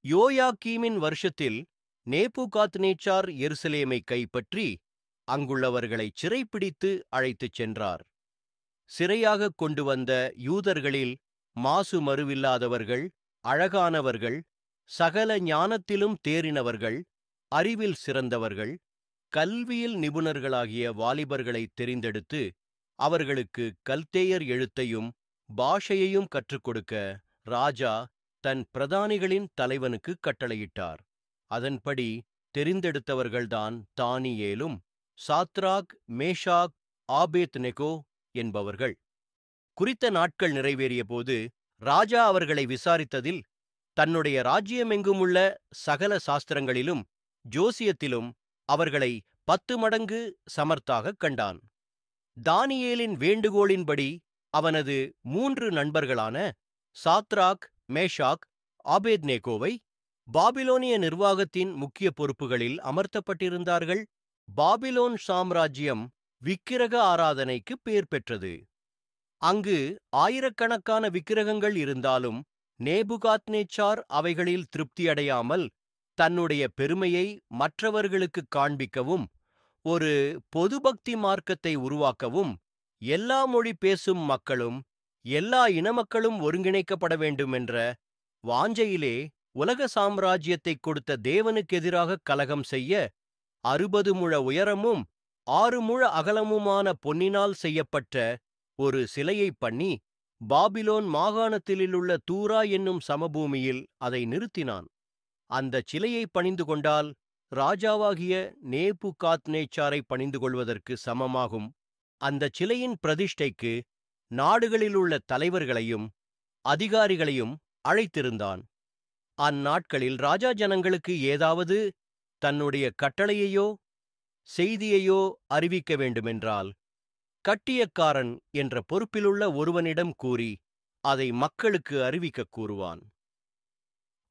யோயாக்கீமின் வருஷத்தில் நேபுகாத்நேச்சார் எருசலேமை கைப்பற்றி அங்குள்ளவர்களைச் சிறைப்பிடித்து அழைத்துச் சென்றார். சிறையாகக் கொண்டு வந்த யூதர்களில் மாசு மறுவில்லாதவர்கள், அழகானவர்கள், சகல ஞானத்திலும் தேறினவர்கள், அறிவில் சிறந்தவர்கள், கல்வியில் நிபுணர்களாகிய வாலிபர்களைத் தெரிந்தெடுத்து அவர்களுக்கு கல்தேயர் எழுத்தையும் பாஷையையும் கற்றுக் கொடுக்க ராஜா தன் பிரதானிகளின் தலைவனுக்கு கட்டளையிட்டார். அதன்படி தெரிந்தெடுத்தவர்கள்தான் தானியேலும் சாத்ராக், மேஷாக், ஆபேத்நெகோ என்பவர்கள். குறித்த நாட்கள் நிறைவேறியபோது ராஜா அவர்களை விசாரித்ததில் தன்னுடைய ராஜ்யமெங்குமுள்ள சகல சாஸ்திரங்களிலும் ஜோசியத்திலும் அவர்களை 10 மடங்கு சமர்த்தாகக் கண்டான். தானியேலின் வேண்டுகோளின்படி அவனது 3 நண்பர்களான சாத்ராக், மேஷாக், ஆபேத்நேகோவை பாபிலோனிய நிர்வாகத்தின் முக்கிய பொறுப்புகளில் அமர்த்தப்பட்டிருந்தார்கள். பாபிலோன் சாம்ராஜ்யம் விக்கிரக ஆராதனைக்கு பேர் பெற்றது. அங்கு ஆயிரக்கணக்கான விக்கிரகங்கள் இருந்தாலும் நேபுகாத்நேச்சார் அவைகளில் திருப்தியடையாமல் தன்னுடைய பெருமையை மற்றவர்களுக்கு காண்பிக்கவும் ஒரு பொதுபக்தி மார்க்கத்தை உருவாக்கவும் எல்லா மொழி பேசும் மக்களும் எல்லா இனமக்களும் ஒருங்கிணைக்கப்பட வேண்டுமென்ற வாஞ்சையிலே உலக சாம்ராஜ்யத்தை கொடுத்த தேவனுக்கு எதிராக கலகம் செய்ய 60 முழ உயரமும் 6 முழ அகலமுமான பொன்னினால் செய்யப்பட்ட ஒரு சிலையை பண்ணி பாபிலோன் மாகாணத்திலுள்ள தூரா என்னும் சமபூமியில் அதை நிறுத்தினான். அந்தச் சிலையை பணிந்து கொண்டால் ராஜாவாகிய நேபுகாத்நேச்சாரை பணிந்து கொள்வதற்கு சமமாகும். அந்தச் சிலையின் பிரதிஷ்டைக்கு நாடுகளிலுள்ள தலைவர்களையும் அதிகாரிகளையும் அழைத்திருந்தான். அந்நாட்களில் ராஜா ஜனங்களுக்கு ஏதாவது தன்னுடைய கட்டளையையோ செய்தியையோ அறிவிக்க வேண்டுமென்றால் கட்டியக்காரன் என்ற பொறுப்பிலுள்ள ஒருவனிடம் கூறி அதை மக்களுக்கு அறிவிக்கக் கூறுவான்.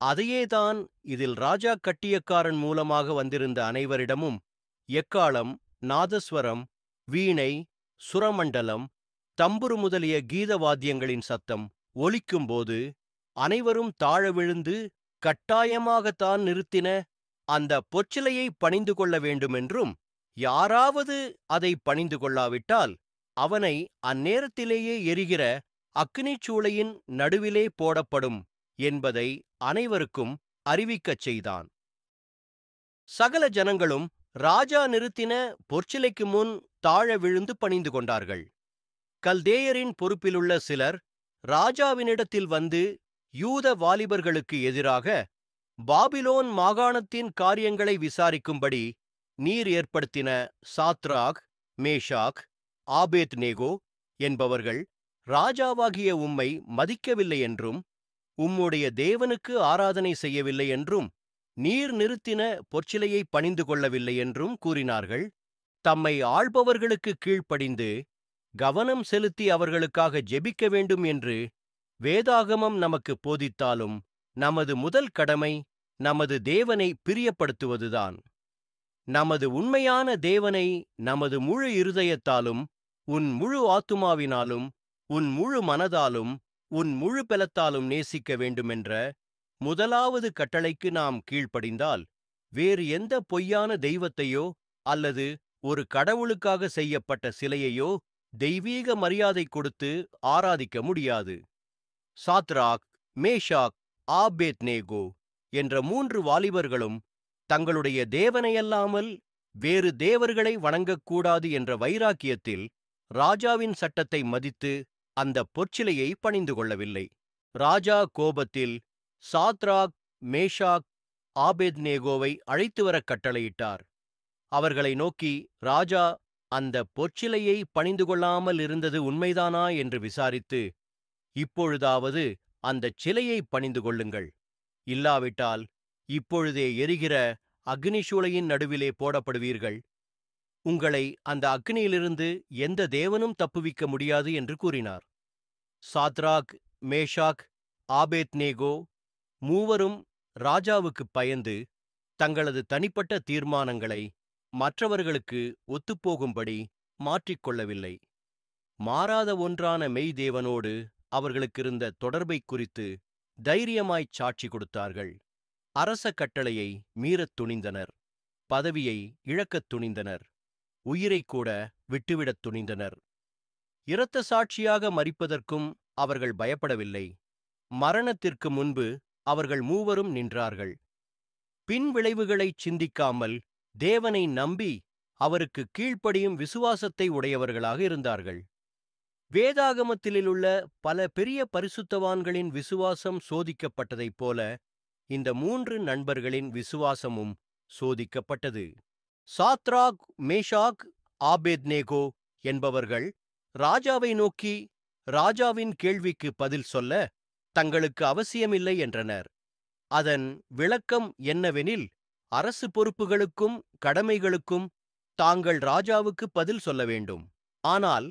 அதையேதான் இதில் ராஜா கட்டியக்காரன் மூலமாக வந்திருந்த அனைவரிடமும் எக்காளம், நாதஸ்வரம், வீணை, சுரமண்டலம், தம்புரு முதலிய கீதவாத்தியங்களின் சத்தம் ஒலிக்கும்போது அனைவரும் தாழ விழுந்து கட்டாயமாகத்தான் நிறுத்தின அந்த பொற்சிலையை பணிந்து கொள்ள வேண்டுமென்றும், யாராவது அதை பணிந்து கொள்ளாவிட்டால் அவனை அந்நேரத்திலேயே எரிகிற அக்கினிச் சூளையின் நடுவிலே போடப்படும் என்பதை அனைவருக்கும் அறிவிக்கச் செய்தான். சகல ஜனங்களும் ராஜா நிறுத்தின பொற்சிலைக்கு முன் தாழ விழுந்து பணிந்து கொண்டார்கள். கல்தேயரின் பொறுப்பிலுள்ள சிலர் ராஜாவினிடத்தில் வந்து யூத வாலிபர்களுக்கு எதிராக பாபிலோன் மாகாணத்தின் காரியங்களை விசாரிக்கும்படி நீர் ஏற்படுத்தின சாத்ராக், மேஷாக், ஆபேத்நேகோ என்பவர்கள் ராஜாவாகிய உம்மை மதிக்கவில்லை என்றும் உம்முடைய தேவனுக்கு ஆராதனை செய்யவில்லை என்றும் நீர் நிறுத்தின பொற்சிலையை பணிந்து கொள்ளவில்லை என்றும் கூறினார்கள். தம்மை ஆள்பவர்களுக்கு கீழ்ப்படிந்து கவனம் செலுத்தி அவர்களுக்காக ஜெபிக்க வேண்டும் என்று வேதாகமம் நமக்கு போதித்தாலும் நமது முதல் கடமை நமது தேவனை பிரியப்படுத்துவதுதான். நமது உண்மையான தேவனை நமது முழு இருதயத்தாலும், உன் முழு ஆத்துமாவினாலும், உன் முழு மனதாலும், உன் முழு பலத்தாலும் நேசிக்க வேண்டுமென்ற முதலாவது கட்டளைக்கு நாம் கீழ்ப்படிந்தால் வேறு எந்த பொய்யான தெய்வத்தையோ அல்லது ஒரு கடவுளுக்காக செய்யப்பட்ட சிலையையோ தெய்வீக மரியாதை கொடுத்து ஆராதிக்க முடியாது. சாத்ராக், மேஷாக், ஆபேத்நேகோ என்ற 3 வாலிபர்களும் தங்களுடைய தேவனையல்லாமல் வேறு தேவர்களை வணங்கக்கூடாது என்ற வைராக்கியத்தில் ராஜாவின் சட்டத்தை மதித்து அந்த பொற்சிலையை பணிந்து கொள்ளவில்லை. ராஜா கோபத்தில் சாத்ராக், மேஷாக், ஆபேத்நேகோவை அழைத்து வர கட்டளையிட்டார். அவர்களை நோக்கி ராஜா அந்த பொற்சிலையை பணிந்து கொள்ளாமல் இருந்தது உண்மைதானா என்று விசாரித்து, இப்பொழுதாவது அந்தச் சிலையை பணிந்து கொள்ளுங்கள், இல்லாவிட்டால் இப்பொழுதே எரிகிற அக்னிசூளையின் நடுவிலே போடப்படுவீர்கள், உங்களை அந்த அக்னியிலிருந்து எந்த தேவனும் தப்புவிக்க முடியாது என்று கூறினார். சாத்ராக், மேஷாக், ஆபேத்நேகோ மூவரும் ராஜாவுக்கு பயந்து தங்களது தனிப்பட்ட தீர்மானங்களை மற்றவர்களுக்கு ஒத்துப்போகும்படி மாற்றிக்கொள்ளவில்லை. மாறாத ஒன்றான மெய் தேவனோடு அவர்களுக்கிருந்த தொடர்பை குறித்து தைரியமாய்ச் சாட்சி கொடுத்தார்கள். அரச கட்டளையை மீறத் துணிந்தனர். பதவியை இழக்கத் துணிந்தனர். உயிரைக் கூட விட்டுவிடத் துணிந்தனர். இரத்த சாட்சியாக மரிப்பதற்கும் அவர்கள் பயப்படவில்லை. மரணத்திற்கு முன்பு அவர்கள் மூவரும் நின்றார்கள். பின் விளைவுகளைச் சிந்திக்காமல் தேவனை நம்பி அவருக்கு கீழ்ப்படியும் விசுவாசத்தை உடையவர்களாக இருந்தார்கள். வேதாகமத்திலுள்ள பல பெரிய பரிசுத்தவான்களின் விசுவாசம் சோதிக்கப்பட்டதைப் போல இந்த 3 நண்பர்களின் விசுவாசமும் சோதிக்கப்பட்டது. சாத்ராக், மேஷாக், ஆபேத்நேகோ என்பவர்கள் ராஜாவை நோக்கி ராஜாவின் கேள்விக்கு பதில் சொல்ல தங்களுக்கு அவசியமில்லை என்றனர். அதன் விளக்கம் என்னவெனில், அரசு பொறுப்புகளுக்கும் கடமைகளுக்கும் தாங்கள் ராஜாவுக்கு பதில் சொல்ல வேண்டும். ஆனால்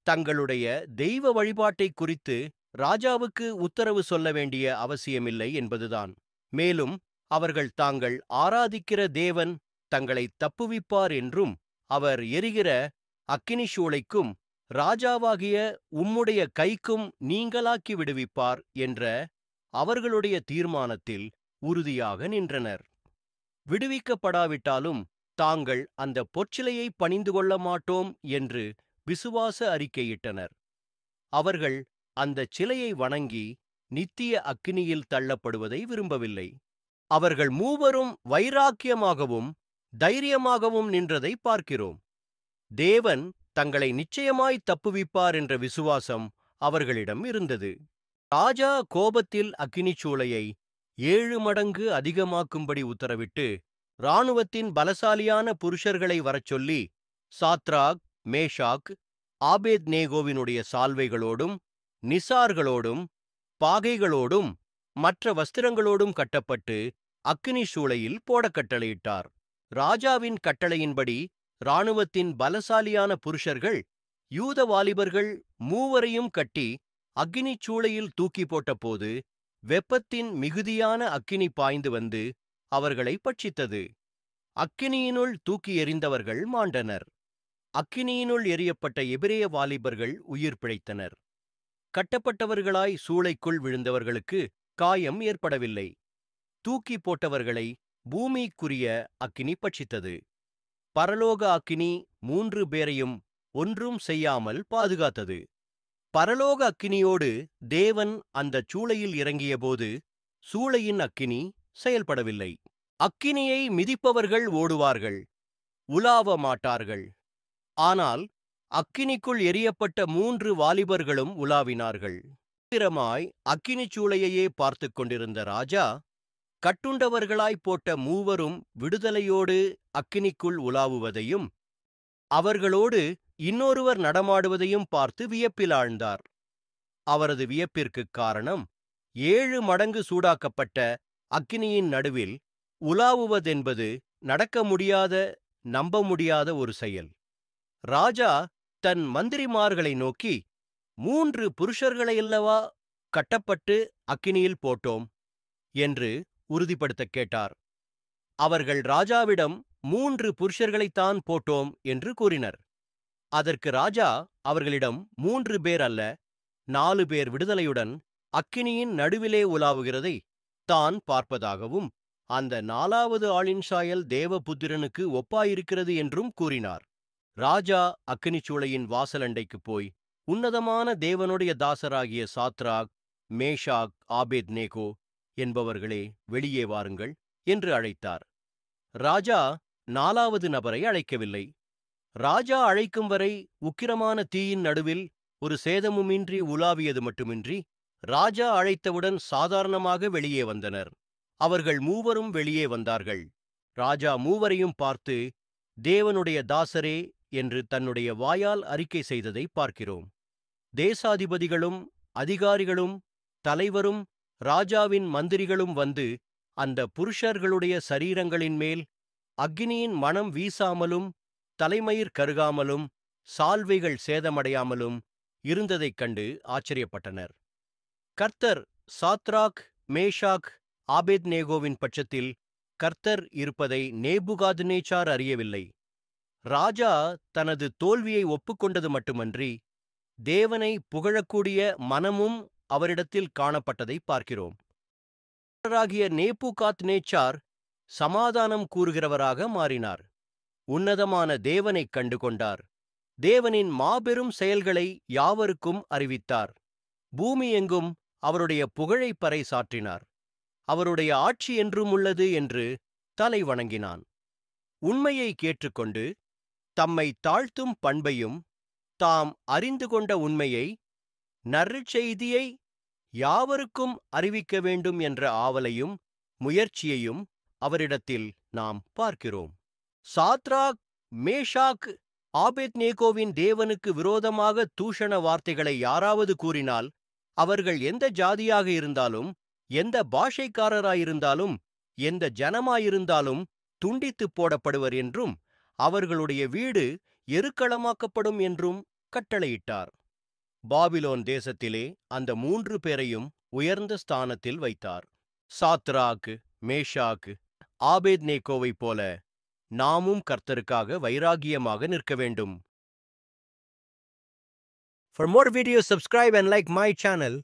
தங்களுடைய தெய்வ வழிபாட்டை குறித்து ராஜாவுக்கு உத்தரவு சொல்ல வேண்டிய அவசியமில்லை என்பதுதான். மேலும் அவர்கள் தாங்கள் ஆராதிக்கிற தேவன் தங்களை தப்புவிப்பார் என்றும் அவர் எரிகிற அக்கினி சூளைக்கும் ராஜாவாகிய உம்முடைய கைக்கும் நீங்கலாக்கி விடுவிப்பார் என்ற அவர்களுடைய தீர்மானத்தில் உறுதியாக நின்றனர். விடுவிக்கப்படாவிட்டாலும் தாங்கள் அந்த பொற்சிலையை பணிந்து கொள்ள மாட்டோம் என்று விசுவாச அறிக்கையிட்டனர். அவர்கள் அந்தச் சிலையை வணங்கி நித்திய அக்கினியில் தள்ளப்படுவதை விரும்பவில்லை. அவர்கள் மூவரும் வைராக்கியமாகவும் தைரியமாகவும் நின்றதை பார்க்கிறோம். தேவன் தங்களை நிச்சயமாய் தப்புவிப்பார் என்ற விசுவாசம் அவர்களிடம் இருந்தது. ராஜா கோபத்தில் அக்கினிச் சூளையை 7 மடங்கு அதிகமாக்கும்படி உத்தரவிட்டு இராணுவத்தின் பலசாலியான புருஷர்களை வரச்சொல்லி, சாத்ராக், மேஷாக், ஆபேத்நேகோவினுடைய சால்வைகளோடும் நிசார்களோடும் பாகைகளோடும் மற்ற வஸ்திரங்களோடும் கட்டப்பட்டு அக்கினி சூளையில் போடக் கட்டளையிட்டார். ராஜாவின் கட்டளையின்படி இராணுவத்தின் பலசாலியான புருஷர்கள் யூத வாலிபர்கள் மூவரையும் கட்டி அக்கினிச் சூளையில் தூக்கி போட்டபோது வெப்பத்தின் மிகுதியான அக்கினி பாய்ந்து வந்து அவர்களை பட்சித்தது. அக்கினியினுள் தூக்கி எறிந்தவர்கள் மாண்டனர். அக்கினியினுள் எரியப்பட்ட எபிரேய வாலிபர்கள் உயிர் பிழைத்தனர். கட்டப்பட்டவர்களாய் சூளைக்குள் விழுந்தவர்களுக்கு காயம் ஏற்படவில்லை. தூக்கி போட்டவர்களை பூமிக்குரிய அக்கினி பட்சித்தது. பரலோக அக்கினி 3 பேரையும் ஒன்றும் செய்யாமல் பாதுகாத்தது. பரலோக அக்கினியோடு தேவன் அந்தச் சூளையில் இறங்கியபோது சூளையின் அக்கினி செயல்படவில்லை. அக்கினியை மிதிப்பவர்கள் ஓடுவார்கள், உலாவ மாட்டார்கள். ஆனால் அக்கினிக்குள் எரியப்பட்ட 3 வாலிபர்களும் உலாவினார்கள். தீவிரமாய் அக்கினிச் சூளையையே பார்த்துக் கொண்டிருந்த ராஜா, கட்டுண்டவர்களாய் போட்ட மூவரும் விடுதலையோடு அக்கினிக்குள் உலாவுவதையும் அவர்களோடு இன்னொருவர் நடமாடுவதையும் பார்த்து வியப்பில் ஆழ்ந்தார். அவரது வியப்பிற்குக் காரணம் 7 மடங்கு சூடாக்கப்பட்ட அக்கினியின் நடுவில் உலாவுவதென்பது நடக்க முடியாத, நம்ப முடியாத ஒரு செயல். ராஜா தன் மந்திரிமார்களை நோக்கி, 3 புருஷர்களையல்லவா கட்டப்பட்டு அக்கினியில் போட்டோம் என்று உறுதிப்படுத்தக் கேட்டார். அவர்கள் ராஜாவிடம் 3 புருஷர்களைத்தான் போட்டோம் என்று கூறினர். அதற்கு ராஜா அவர்களிடம் 3 பேர் அல்ல, 4 பேர் விடுதலையுடன் அக்கினியின் நடுவிலே உலாவுகிறதை தான் பார்ப்பதாகவும், அந்த 4வது ஆளின் சாயல் தேவபுத்திரனுக்கு ஒப்பாயிருக்கிறது என்றும் கூறினார். ராஜா அக்கினிச் சூளையின் வாசலண்டைக்குப் போய், உன்னதமான தேவனுடைய தாசராகிய சாத்ராக், மேஷாக், ஆபேத்நேகோ என்பவர்களே, வெளியே வாருங்கள் என்று அழைத்தார். ராஜா 4வது நபரை அழைக்கவில்லை. ராஜா அழைக்கும் வரை உக்கிரமான தீயின் நடுவில் ஒரு சேதமுமின்றி உலாவியது மட்டுமின்றி, ராஜா அழைத்தவுடன் சாதாரணமாக வெளியே வந்தனர். அவர்கள் மூவரும் வெளியே வந்தார்கள். ராஜா மூவரையும் பார்த்து, தேவனுடைய தாசரே என்று தன்னுடைய வாயால் அறிக்கை செய்ததை பார்க்கிறோம். தேசாதிபதிகளும் அதிகாரிகளும் தலைவரும் ராஜாவின் மந்திரிகளும் வந்து அந்த புருஷர்களுடைய சரீரங்களின் மேல் அக்கினியின் மணம் வீசாமலும் தலைமயிர் கருகாமலும் சால்வைகள் சேதமடையாமலும் இருந்ததைக் கண்டு ஆச்சரியப்பட்டனர். கர்த்தர் சாத்ராக், மேஷாக், ஆபேத்நேகோவின் பட்சத்தில் கர்த்தர் இருப்பதை நேபுகாத்நேச்சார் அறியவில்லை. ராஜா தனது தோல்வியை ஒப்புக்கொண்டது மட்டுமன்றி, தேவனை புகழக்கூடிய மனமும் அவரிடத்தில் காணப்பட்டதை பார்க்கிறோம். ராகிய நேபுகாத்நேச்சார் சமாதானம் கூறுகிறவராக மாறினார். உன்னதமான தேவனைக் கண்டு கொண்டார். தேவனின் மாபெரும் செயல்களை யாவருக்கும் அறிவித்தார். பூமி எங்கும் அவருடைய புகழை பறைசாற்றினார். அவருடைய ஆட்சி என்றும் உள்ளது என்று தலை வணங்கினான். உண்மையை கேட்டுக்கொண்டு தம்மை தாழ்த்தும் பண்பையும் தாம் அறிந்து கொண்ட உண்மையை நற்செய்தியை யாவருக்கும் அறிவிக்க வேண்டும் என்ற ஆவலையும் முயற்சியையும் அவரிடத்தில் நாம் பார்க்கிறோம். சாத்ராக், மேஷாக், ஆபேத்நேகோவின் தேவனுக்கு விரோதமாக தூஷண வார்த்தைகளை யாராவது கூறினால், அவர்கள் எந்த ஜாதியாக இருந்தாலும், எந்த பாஷைக்காரராயிருந்தாலும், எந்த ஜனமாயிருந்தாலும் துண்டித்துப் போடப்படுவர் என்றும், அவர்களுடைய வீடு எருக்களமாக்கப்படும் என்றும் கட்டளையிட்டார். பாபிலோன் தேசத்திலே அந்த 3 பேரையும் உயர்ந்த ஸ்தானத்தில் வைத்தார். சாத்ராக், மேஷாக், ஆபேத்நேகோவைப் போல நாமும் கர்த்தருக்காக வைராகியமாக நிற்க வேண்டும். For more videos, subscribe and like my channel.